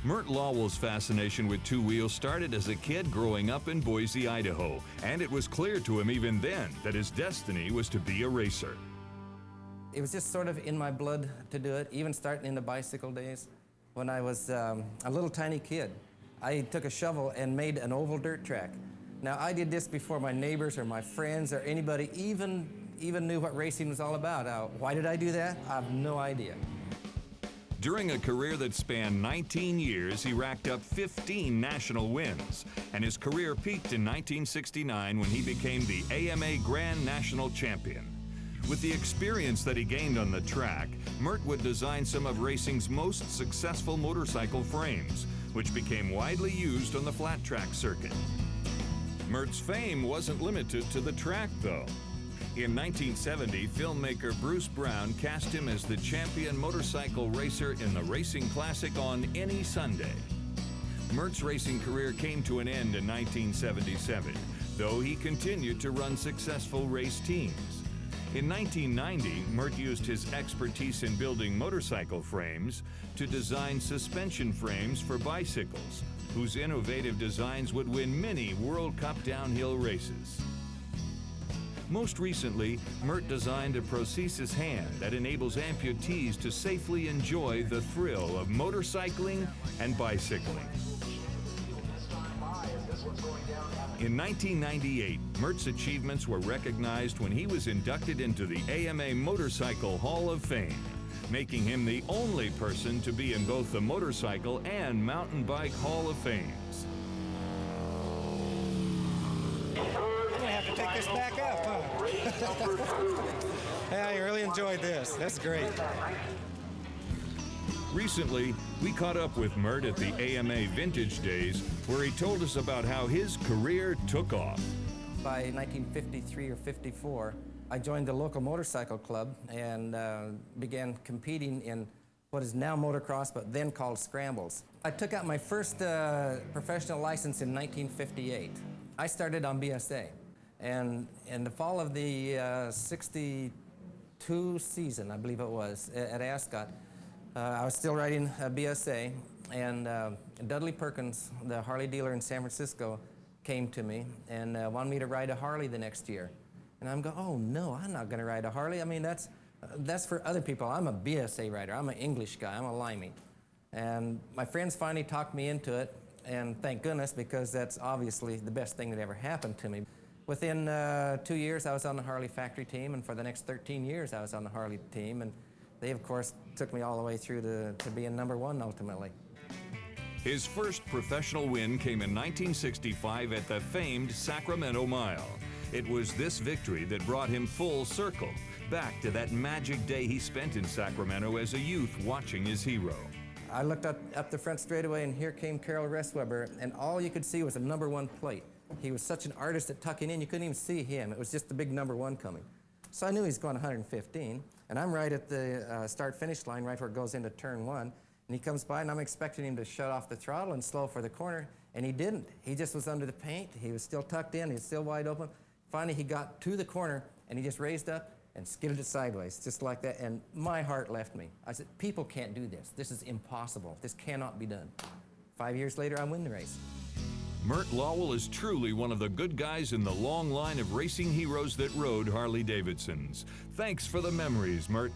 Mert Lawwill's fascination with two-wheels started as a kid growing up in Boise, Idaho, and it was clear to him even then that his destiny was to be a racer. It was just sort of in my blood to do it, even starting in the bicycle days. When I was a little tiny kid, I took a shovel and made an oval dirt track. Now, I did this before my neighbors or my friends or anybody even knew what racing was all about. Why did I do that? I have no idea. During a career that spanned 19 years, he racked up 15 national wins, and his career peaked in 1969 when he became the AMA Grand National Champion. With the experience that he gained on the track, Mert would design some of racing's most successful motorcycle frames, which became widely used on the flat track circuit. Mert's fame wasn't limited to the track, though. In 1970, filmmaker Bruce Brown cast him as the champion motorcycle racer in the Racing Classic on Any Sunday. Mert's racing career came to an end in 1977, though he continued to run successful race teams. In 1990, Mert used his expertise in building motorcycle frames to design suspension frames for bicycles, whose innovative designs would win many World Cup downhill races. Most recently, Mert designed a prosthesis hand that enables amputees to safely enjoy the thrill of motorcycling and bicycling. In 1998, Mert's achievements were recognized when he was inducted into the AMA Motorcycle Hall of Fame, making him the only person to be in both the Motorcycle and Mountain Bike Hall of Fames. I have to take this back up, huh? Yeah, I really enjoyed this. That's great. Recently, we caught up with Mert at the AMA Vintage Days, where he told us about how his career took off. By 1953 or 54, I joined the local motorcycle club and began competing in what is now motocross, but then called scrambles. I took out my first professional license in 1958. I started on BSA. And in the fall of the 62 season, I believe it was, at Ascot, I was still riding BSA, and Dudley Perkins, the Harley dealer in San Francisco, came to me and wanted me to ride a Harley the next year. And I'm going, oh no, I'm not gonna ride a Harley. I mean, that's for other people. I'm a BSA rider. I'm an English guy. I'm a limey. And my friends finally talked me into it, and thank goodness, because that's obviously the best thing that ever happened to me. Within 2 years, I was on the Harley factory team, and for the next 13 years, I was on the Harley team, and they, of course, took me all the way through to being #1 ultimately. His first professional win came in 1965 at the famed Sacramento Mile. It was this victory that brought him full circle, back to that magic day he spent in Sacramento as a youth watching his hero. I looked up the front straightaway, and here came Carol Ressweber, and all you could see was a #1 plate. He was such an artist at tucking in, you couldn't even see him. It was just the big #1 coming. So I knew he was going 115, and I'm right at the start-finish line, right where it goes into turn 1, and he comes by, and I'm expecting him to shut off the throttle and slow for the corner, and he didn't. He just was under the paint. He was still tucked in. He was still wide open. Finally, he got to the corner, and he just raised up and skidded it sideways, just like that, and my heart left me. I said, people can't do this. This is impossible. This cannot be done. 5 years later, I win the race. Mert Lawwill is truly one of the good guys in the long line of racing heroes that rode Harley-Davidsons. Thanks for the memories, Mert.